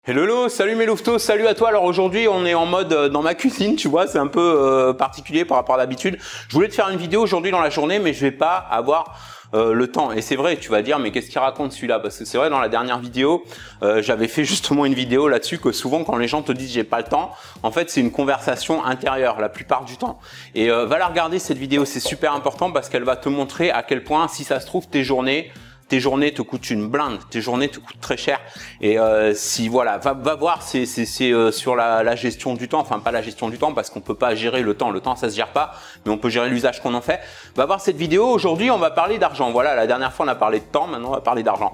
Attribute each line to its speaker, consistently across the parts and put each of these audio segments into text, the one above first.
Speaker 1: Hello, salut mes louveteaux, salut à toi. Alors aujourd'hui on est en mode dans ma cuisine, tu vois, c'est un peu particulier par rapport à d'habitude. Je voulais te faire une vidéo aujourd'hui dans la journée, mais je vais pas avoir le temps. Et c'est vrai, tu vas dire, mais qu'est-ce qu'il raconte celui-là? Parce que c'est vrai, dans la dernière vidéo, j'avais fait justement une vidéo là-dessus que souvent quand les gens te disent j'ai pas le temps, en fait c'est une conversation intérieure la plupart du temps. Et va la regarder cette vidéo, c'est super important parce qu'elle va te montrer à quel point, si ça se trouve, tes journées te coûtent une blinde, tes journées te coûtent très cher. Et si voilà, va voir, c'est sur la gestion du temps, enfin pas la gestion du temps parce qu'on peut pas gérer le temps ça se gère pas, mais on peut gérer l'usage qu'on en fait. Va voir cette vidéo. Aujourd'hui on va parler d'argent. Voilà, la dernière fois on a parlé de temps, maintenant on va parler d'argent.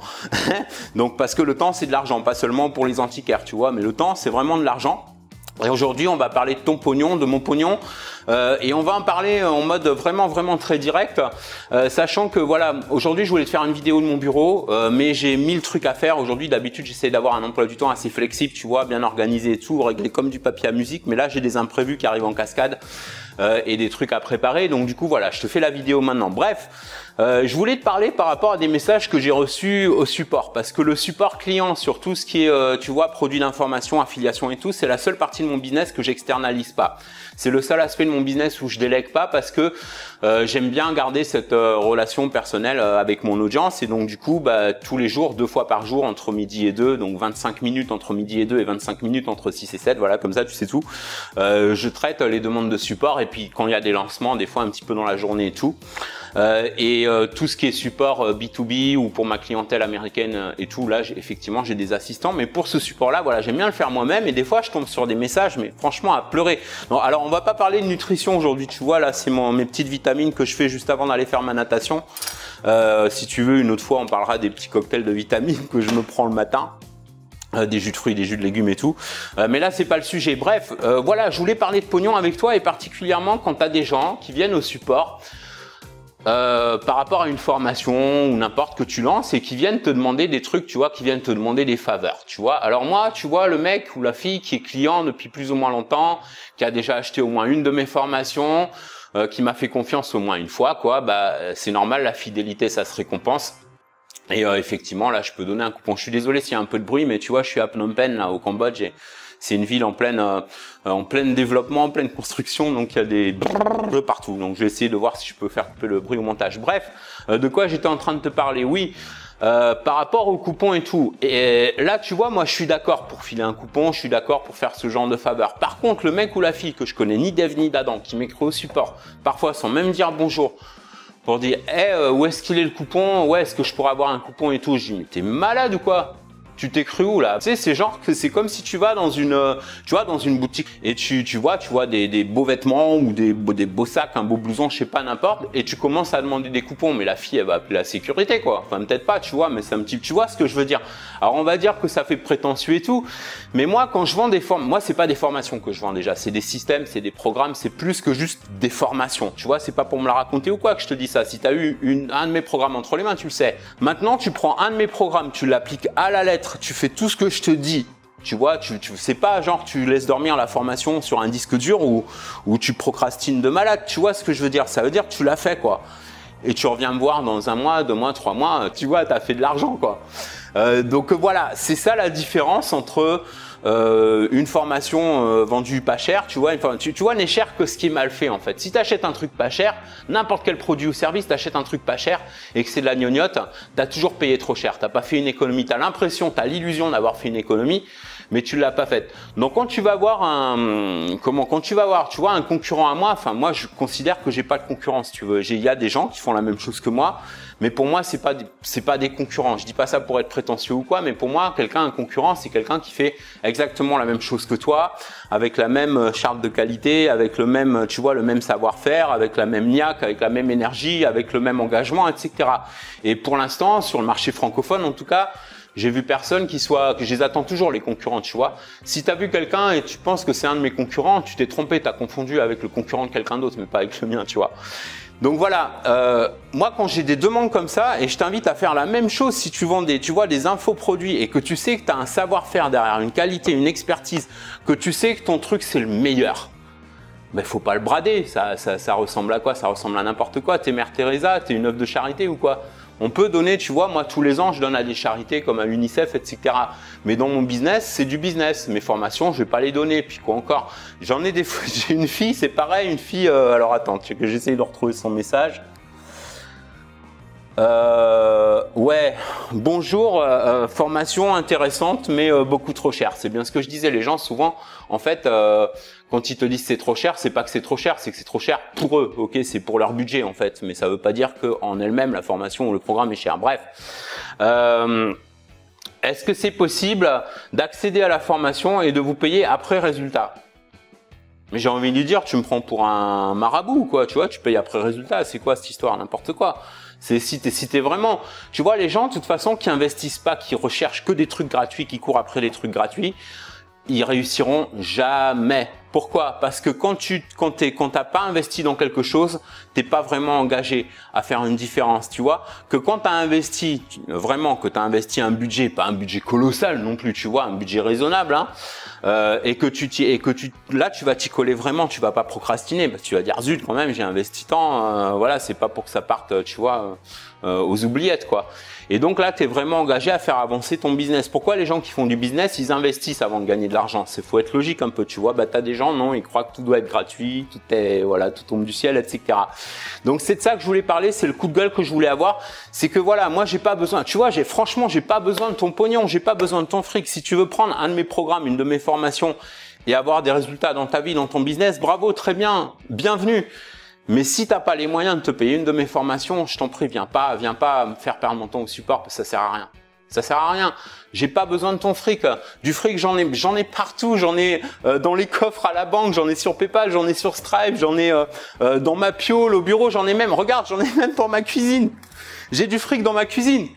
Speaker 1: Donc parce que le temps c'est de l'argent, pas seulement pour les antiquaires, tu vois, mais le temps c'est vraiment de l'argent. Et aujourd'hui, on va parler de ton pognon, de mon pognon, et on va en parler en mode vraiment très direct, sachant que voilà, aujourd'hui, je voulais te faire une vidéo de mon bureau, mais j'ai 1000 trucs à faire. Aujourd'hui, d'habitude, j'essaie d'avoir un emploi du temps assez flexible, tu vois, bien organisé et tout, réglé comme du papier à musique, mais là, j'ai des imprévus qui arrivent en cascade et des trucs à préparer. Donc du coup, voilà, je te fais la vidéo maintenant. Bref, je voulais te parler par rapport à des messages que j'ai reçus au support, parce que le support client sur tout ce qui est, tu vois, produit d'information, affiliation et tout, c'est la seule partie de mon business que j'externalise pas. C'est le seul aspect de mon business où je délègue pas parce que j'aime bien garder cette relation personnelle avec mon audience, et donc du coup, tous les jours, 2 fois par jour, entre midi et 2, donc 25 minutes entre midi et 2 et 25 minutes entre 6 et 7, voilà, comme ça tu sais tout. Je traite les demandes de support, et puis quand il y a des lancements, des fois un petit peu dans la journée et tout. Tout ce qui est support B2B ou pour ma clientèle américaine et tout, là effectivement j'ai des assistants, mais pour ce support là, voilà, j'aime bien le faire moi-même, et des fois je tombe sur des messages mais franchement à pleurer. Non, alors on va pas parler de nutrition aujourd'hui, tu vois, là c'est mes petites vitamines que je fais juste avant d'aller faire ma natation. Si tu veux, une autre fois on parlera des petits cocktails de vitamines que je me prends le matin. Des jus de fruits, des jus de légumes et tout. Mais là, c'est pas le sujet. Bref, voilà, je voulais parler de pognon avec toi, et particulièrement quand tu as des gens qui viennent au support par rapport à une formation ou n'importe que tu lances, et qui viennent te demander des trucs, tu vois, qui viennent te demander des faveurs, tu vois. Alors moi, tu vois, le mec ou la fille qui est client depuis plus ou moins longtemps, qui a déjà acheté au moins une de mes formations, qui m'a fait confiance au moins une fois, quoi, c'est normal, la fidélité, ça se récompense. Et effectivement, là, je peux donner un coupon. Je suis désolé s'il y a un peu de bruit, mais tu vois, je suis à Phnom Penh, là, au Cambodge. C'est une ville en plein développement, en pleine construction, donc il y a des brrr partout. Donc je vais essayer de voir si je peux faire couper le bruit au montage. Bref, de quoi j'étais en train de te parler? Oui, par rapport au coupon et tout. Et là, tu vois, moi, je suis d'accord pour filer un coupon, je suis d'accord pour faire ce genre de faveur. Par contre, le mec ou la fille que je connais ni d'Ève ni d'Adam, qui m'écrit au support, parfois sans même dire bonjour, pour dire hey, où est-ce qu'il est le coupon, ouais, est-ce que je pourrais avoir un coupon et tout. Je dis mais t'es malade ou quoi? Tu t'es cru où là? Tu sais, c'est genre que c'est comme si tu vas dans une, dans une boutique et tu vois des beaux vêtements ou des beaux sacs, un beau blouson, je sais pas, n'importe, et tu commences à demander des coupons, mais la fille elle va appeler la sécurité, quoi. Enfin peut-être pas, tu vois, mais c'est un petit, tu vois ce que je veux dire. Alors on va dire que ça fait prétentieux et tout, mais moi quand je vends des formations, moi c'est pas des formations que je vends déjà, c'est des systèmes, c'est des programmes, c'est plus que juste des formations, tu vois, c'est pas pour me la raconter ou quoi que je te dis ça. Si tu as eu un de mes programmes entre les mains, tu le sais. Maintenant tu prends un de mes programmes, tu l'appliques à la lettre, tu fais tout ce que je te dis, tu vois, c'est pas genre tu laisses dormir la formation sur un disque dur ou tu procrastines de malade, tu vois ce que je veux dire, ça veut dire que tu l'as fait, quoi. Et tu reviens me voir dans 1 mois, 2 mois, 3 mois, tu vois, tu as fait de l'argent, quoi. Donc voilà, c'est ça la différence entre une formation vendue pas cher, tu vois, tu vois, n'est cher que ce qui est mal fait en fait. Si tu achètes un truc pas cher, n'importe quel produit ou service, tu achètes un truc pas cher et que c'est de la gnognotte, tu as toujours payé trop cher, tu n'as pas fait une économie, tu as l'impression, tu as l'illusion d'avoir fait une économie, mais tu l'as pas faite. Donc quand tu vas voir tu vois, un concurrent à moi, enfin moi je considère que j'ai pas de concurrence, tu veux. Il y a des gens qui font la même chose que moi, mais pour moi c'est pas des concurrents. Je dis pas ça pour être prétentieux ou quoi, mais pour moi un concurrent c'est quelqu'un qui fait exactement la même chose que toi, avec la même charte de qualité, avec le même, tu vois, le même savoir-faire, avec la même niaque, avec la même énergie, avec le même engagement, etc. Et pour l'instant sur le marché francophone en tout cas, j'ai vu personne que je les attends toujours les concurrents, tu vois. Si tu as vu quelqu'un et tu penses que c'est un de mes concurrents, tu t'es trompé, tu as confondu avec le concurrent de quelqu'un d'autre, mais pas avec le mien, tu vois. Donc voilà, moi quand j'ai des demandes comme ça, et je t'invite à faire la même chose si tu vends des infoproduits et que tu sais que tu as un savoir-faire derrière, une qualité, une expertise, que tu sais que ton truc c'est le meilleur. Ben faut pas le brader, ça ressemble à quoi? Ça ressemble à n'importe quoi. T'es Mère Teresa, t'es une œuvre de charité ou quoi? On peut donner, tu vois, moi tous les ans, je donne à des charités comme à l'UNICEF, etc. Mais dans mon business, c'est du business. Mes formations, je vais pas les donner. Puis quoi encore? J'en ai des fois, j'ai une fille, c'est pareil, une fille. Alors attends, que j'essaye de retrouver son message. Ouais, bonjour, formation intéressante mais beaucoup trop cher. C'est bien ce que je disais, les gens souvent en fait quand ils te disent c'est trop cher, c'est pas que c'est trop cher, c'est que c'est trop cher pour eux, ok, c'est pour leur budget en fait, mais ça veut pas dire qu'en elle-même la formation ou le programme est cher. Bref, est-ce que c'est possible d'accéder à la formation et de vous payer après résultat? Mais j'ai envie de lui dire, tu me prends pour un marabout ou quoi, tu vois, tu payes après résultat, c'est quoi cette histoire, n'importe quoi. C'est si t'es vraiment, tu vois, les gens de toute façon qui investissent pas, qui recherchent que des trucs gratuits, qui courent après les trucs gratuits, ils réussiront jamais. Pourquoi? Parce que quand t'as pas investi dans quelque chose, t'es pas vraiment engagé à faire une différence, tu vois. Que quand t'as investi, vraiment, que t'as investi un budget, pas un budget colossal non plus, tu vois, un budget raisonnable, hein, et que là tu vas t'y coller vraiment, tu vas pas procrastiner, parce que tu vas dire zut quand même, j'ai investi tant, voilà, c'est pas pour que ça parte, tu vois, aux oubliettes quoi. Et donc là, tu es vraiment engagé à faire avancer ton business. Pourquoi les gens qui font du business, ils investissent avant de gagner de l'argent? C'est faut être logique un peu, tu vois. Bah t'as des gens, non, ils croient que tout doit être gratuit, tout est, voilà, tout tombe du ciel, etc. Donc c'est de ça que je voulais parler, c'est le coup de gueule que je voulais avoir. C'est que voilà, moi j'ai pas besoin, tu vois, franchement, j'ai pas besoin de ton pognon, j'ai pas besoin de ton fric. Si tu veux prendre un de mes programmes, une de mes formations et avoir des résultats dans ta vie, dans ton business, bravo, très bien, bienvenue. Mais si t'as pas les moyens de te payer une de mes formations, je t'en prie, viens pas me faire perdre mon temps au support parce que ça sert à rien. Ça sert à rien. J'ai pas besoin de ton fric. Du fric, j'en ai partout. J'en ai dans les coffres à la banque, j'en ai sur PayPal, j'en ai sur Stripe, j'en ai dans ma piole au bureau, j'en ai même, regarde, j'en ai même pour ma cuisine. J'ai du fric dans ma cuisine.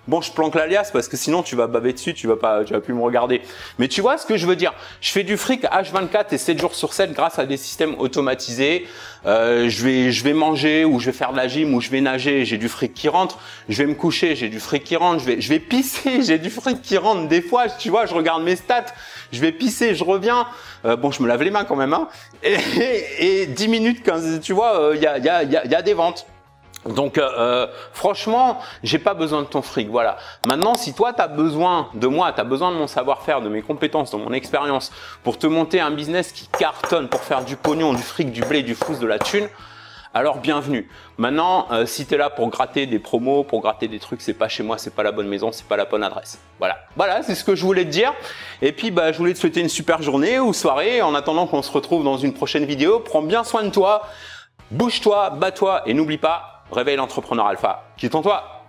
Speaker 1: Bon, je planque l'alias parce que sinon tu vas baver dessus, tu vas plus me regarder. Mais tu vois ce que je veux dire? Je fais du fric H24 et 7 jours sur 7 grâce à des systèmes automatisés. Je vais manger ou je vais faire de la gym ou je vais nager, j'ai du fric qui rentre. Je vais me coucher, j'ai du fric qui rentre. Je vais pisser, j'ai du fric qui rentre. Des fois, tu vois, je regarde mes stats. Je vais pisser, je reviens. Bon, je me lave les mains quand même, hein. Et 10 minutes, 15, tu vois, il y a des ventes. Donc franchement, j'ai pas besoin de ton fric, voilà. Maintenant, si toi tu as besoin de moi, tu as besoin de mon savoir-faire, de mes compétences, de mon expérience pour te monter un business qui cartonne, pour faire du pognon, du fric, du blé, du flouze, de la thune, alors bienvenue. Maintenant, si tu es là pour gratter des promos, pour gratter des trucs, c'est pas chez moi, c'est pas la bonne maison, c'est pas la bonne adresse. Voilà, c'est ce que je voulais te dire. Et puis je voulais te souhaiter une super journée ou soirée en attendant qu'on se retrouve dans une prochaine vidéo. Prends bien soin de toi, bouge-toi, bats-toi et n'oublie pas, réveille l'entrepreneur alpha qui est en toi.